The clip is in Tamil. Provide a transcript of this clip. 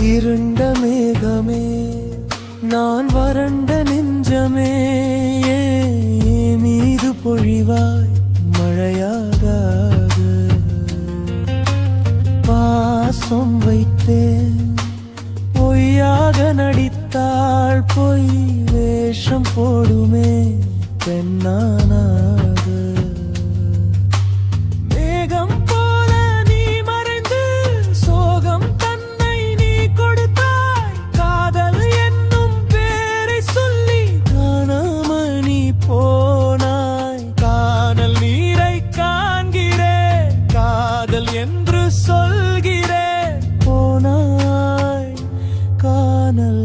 இருண்ட மேகமே நான் வறண்ட நெஞ்சமே மீது பொழிவாய் மழையாகாது பாசம் வைத்தேன் பொய்யாக நடித்தாள் பொய் வேஷம் போடுமே பெண்ணானாது மேகம் போல நீ மறைந்து சோகம் தன்னை நீ கொடுத்தாய் காதல் என்னும் பேரை சொல்லி காணாமல் நீ போனாய் காணல் நீரை காண்கிறேன் காதல் என்று சொல்கிறேன் போனாய் காணல்